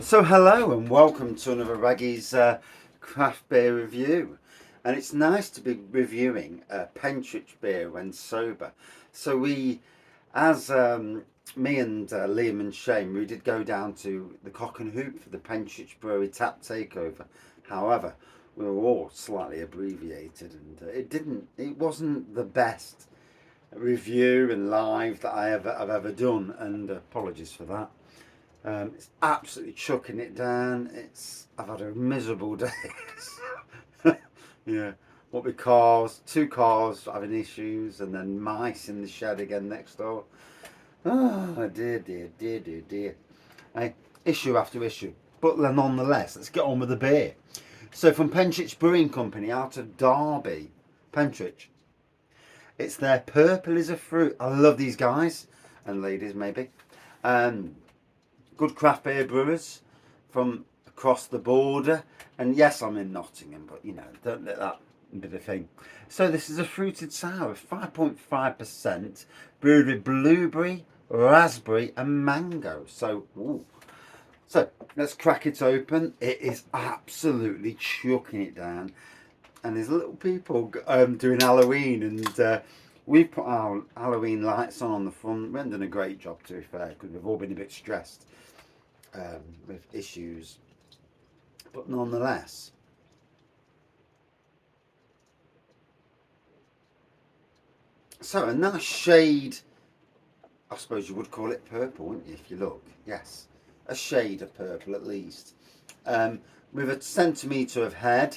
So hello and welcome to another Raggy's craft beer review, and it's nice to be reviewing Pentrich beer when sober. So as me and Liam and Shane, we did go down to the Cock and Hoop for the Pentrich Brewery tap takeover. However, we were all slightly abbreviated, and it wasn't the best review and live that I've ever done, and apologies for that. It's absolutely chucking it down. I've had a miserable day. Yeah, what with cars, two cars having issues, and then mice in the shed again next door. Oh dear, dear, dear, dear, dear. Hey, issue after issue, but nonetheless, let's get on with the beer. So from Pentrich Brewing Company out of Derby, Pentrich. It's their Purple is a Fruit. I love these guys and ladies maybe. Um, Good craft beer brewers from across the border. And yes, I'm in Nottingham, but don't let that be the thing. So this is a fruited sour, 5.5%, brewed with blueberry, raspberry and mango. So, let's crack it open. It is absolutely chucking it down. And there's little people doing Halloween, and we've put our Halloween lights on the front. We haven't done a great job, to be fair, because we've all been a bit stressed with issues, but nonetheless, so a nice shade, I suppose you would call it purple, wouldn't you, if you look? Yes, a shade of purple at least, with a centimetre of head,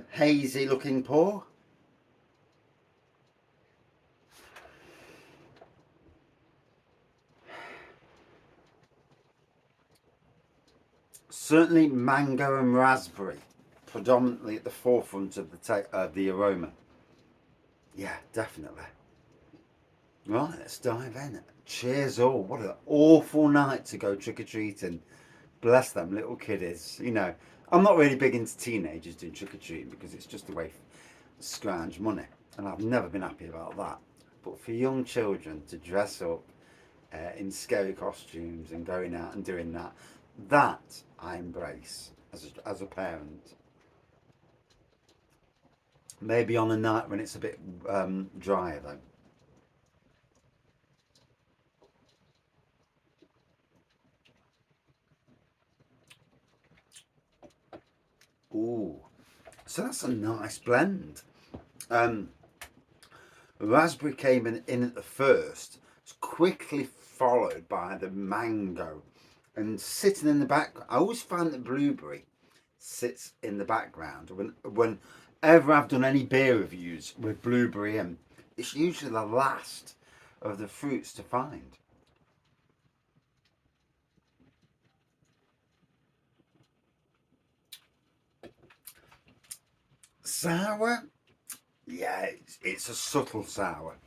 hazy looking pour. Certainly mango and raspberry, predominantly at the forefront of the aroma. Yeah, definitely. Right, let's dive in. Cheers all. What an awful night to go trick-or-treating. Bless them little kiddies. I'm not really big into teenagers doing trick-or-treating because it's just a way to scrounge money. And I've never been happy about that. But for young children to dress up in scary costumes and going out and doing that, that I embrace as a parent. Maybe on a night when it's a bit drier though. Ooh, so that's a nice blend. Um, Raspberry came in at the first. It's quickly followed by the mango, and sitting in the back. I always find that blueberry sits in the background whenever I've done any beer reviews with blueberry in. It's usually the last of the fruits to find. Sour, yeah, it's a subtle sour.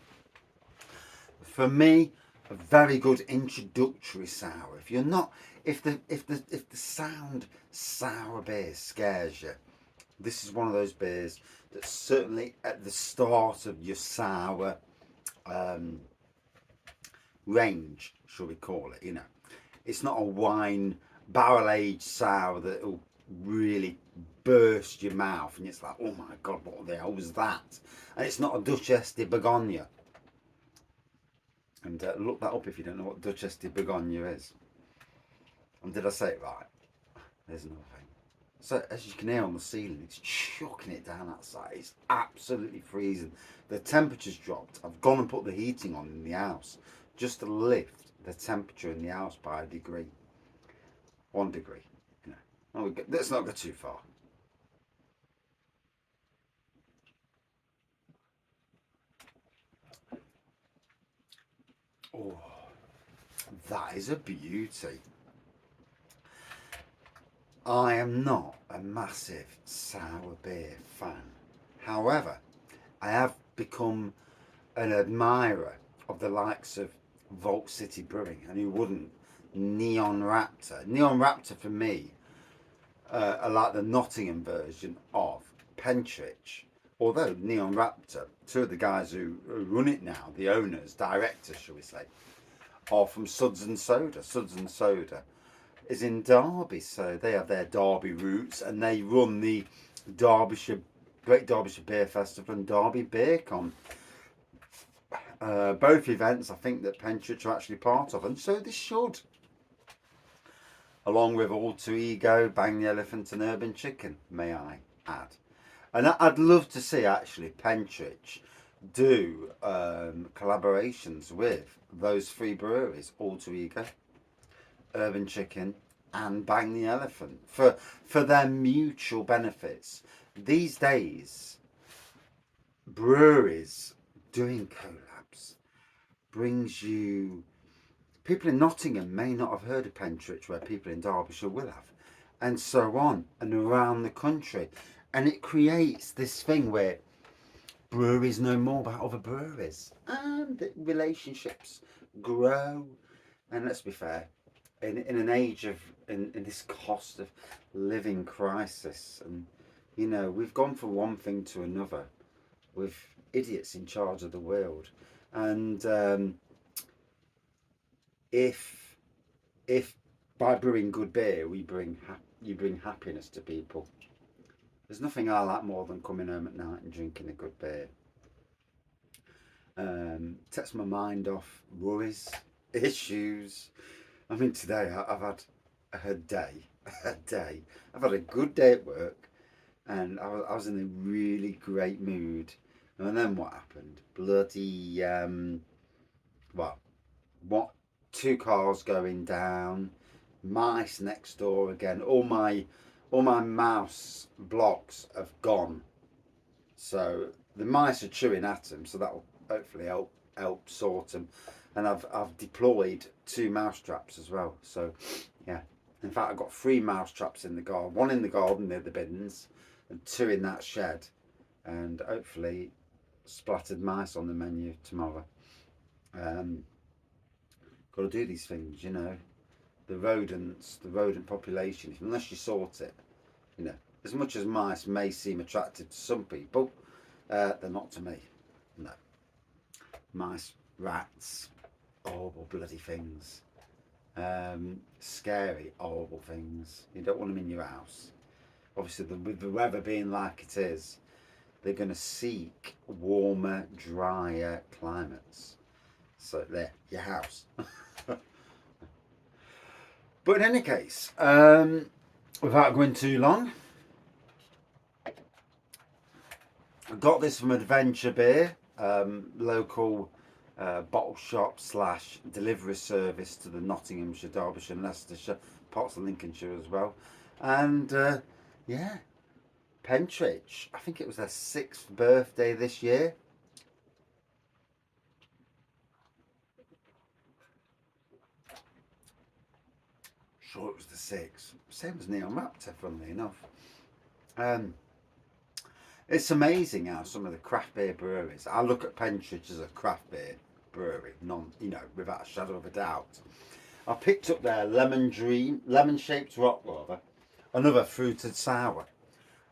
For me, a very good introductory sour. If you're not, if the sound sour beer scares you, this is one of those beers that's certainly at the start of your sour um, range, shall we call it? It's not a wine barrel aged sour that will really burst your mouth and it's like, oh my god, what the hell was that? And it's not a Duchesse de Bourgogne. And look that up if you don't know what Duchesse de Bourgogne is. And did I say it right? There's another thing. So as you can hear on the ceiling, it's chucking it down outside. It's absolutely freezing. The temperature's dropped. I've gone and put the heating on in the house just to lift the temperature in the house by a degree. 1 degree. Let's not go too far. Oh, that is a beauty. I am not a massive sour beer fan. However, I have become an admirer of the likes of Vault City Brewing, and who wouldn't? Neon Raptor. Neon Raptor for me are like the Nottingham version of Pentrich. Although Neon Raptor, two of the guys who run it now, the owners, directors, shall we say, are from Suds and Soda. Suds and Soda is in Derby, so they have their Derby roots, and they run the Derbyshire Great Derbyshire Beer Festival and Derby Beer Con. Both events, I think, that Pentrich are actually part of, and so they should. Along with Alter Ego, Bang the Elephant, and Urban Chicken, may I add. And I'd love to see actually Pentrich do collaborations with those three breweries, Alter Ego, Urban Chicken, and Bang the Elephant, for their mutual benefits. These days, breweries doing collabs brings you people in Nottingham may not have heard of Pentrich, where people in Derbyshire will have, and so on, and around the country. And it creates this thing where breweries know more about other breweries, and the relationships grow. And let's be fair, in an age of in this cost of living crisis, and we've gone from one thing to another with idiots in charge of the world, and if by brewing good beer you bring happiness to people. There's nothing I like more than coming home at night and drinking a good beer. Takes my mind off worries, issues. I mean, today I've had a day, I've had a good day at work, and I was in a really great mood. And then what happened? Bloody what? Two cars going down, mice next door again. All my mouse blocks have gone. So the mice are chewing at them, so that will hopefully help sort them. And I've deployed 2 mouse traps as well. So yeah, in fact I've got 3 mouse traps in the garden. 1 in the garden near the bins, and 2 in that shed. And hopefully splattered mice on the menu tomorrow. Got to do these things, The rodents, the rodent population. Unless you sort it, As much as mice may seem attractive to some people, they're not to me. No. Mice, rats, horrible bloody things. Scary, horrible things. You don't want them in your house. Obviously, with the weather being like it is, they're going to seek warmer, drier climates. So there, your house. But in any case, without going too long, I got this from Adventure Beer, local bottle shop / delivery service to the Nottinghamshire, Derbyshire and Leicestershire, parts of Lincolnshire as well. And yeah, Pentrich, I think it was their 6th birthday this year. Sure, it was the 6th. Same as Neon Raptor, funnily enough. It's amazing how some of the craft beer breweries, I look at Pentrich as a craft beer brewery, without a shadow of a doubt. I picked up their lemon shaped rock rather, another fruited sour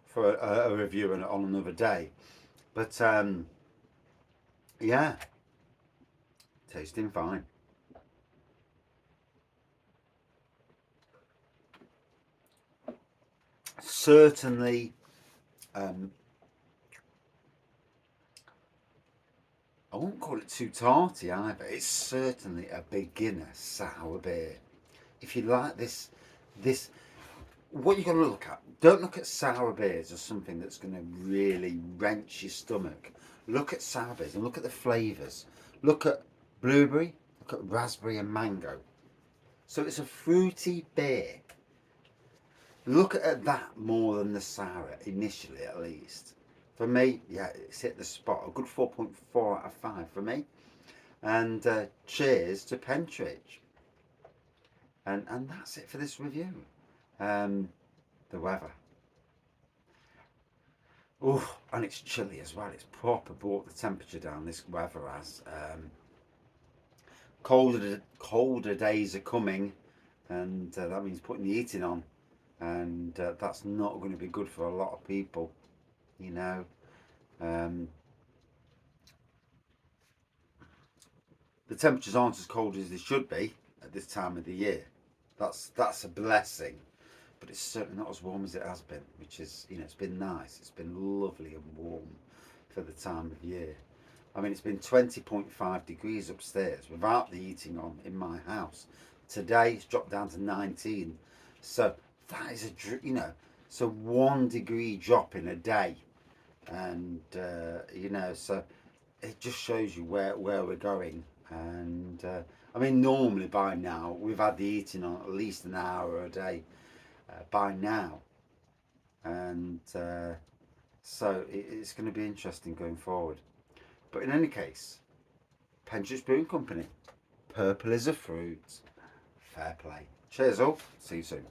for a review on another day. But yeah, tasting fine. Certainly I won't call it too tarty either. It's certainly a beginner sour beer. If you like this, what you got to look at. Don't look at sour beers as something that's going to really wrench your stomach. Look at sour beers and look at the flavours. Look at blueberry, look at raspberry and mango. So it's a fruity beer. Look at that more than the sour, initially at least. For me, yeah, it's hit the spot. A good 4.4 out of 5 for me. And cheers to Pentrich. And that's it for this review. The weather. Oh, and it's chilly as well. It's proper brought the temperature down, this weather has. Colder days are coming, and that means putting the heating on. And that's not going to be good for a lot of people, The temperatures aren't as cold as they should be at this time of the year, That's a blessing. But it's certainly not as warm as it has been, which is, it's been nice. It's been lovely and warm for the time of year. I mean, it's been 20.5 degrees upstairs without the heating on in my house. Today it's dropped down to 19. So that is so 1 degree drop in a day. And, so it just shows you where we're going. And, I mean, normally by now we've had the heating on at least an hour a day by now. And so it's going to be interesting going forward. But in any case, Pentrich Brewing Company. Purple is a fruit. Fair play. Cheers all. See you soon.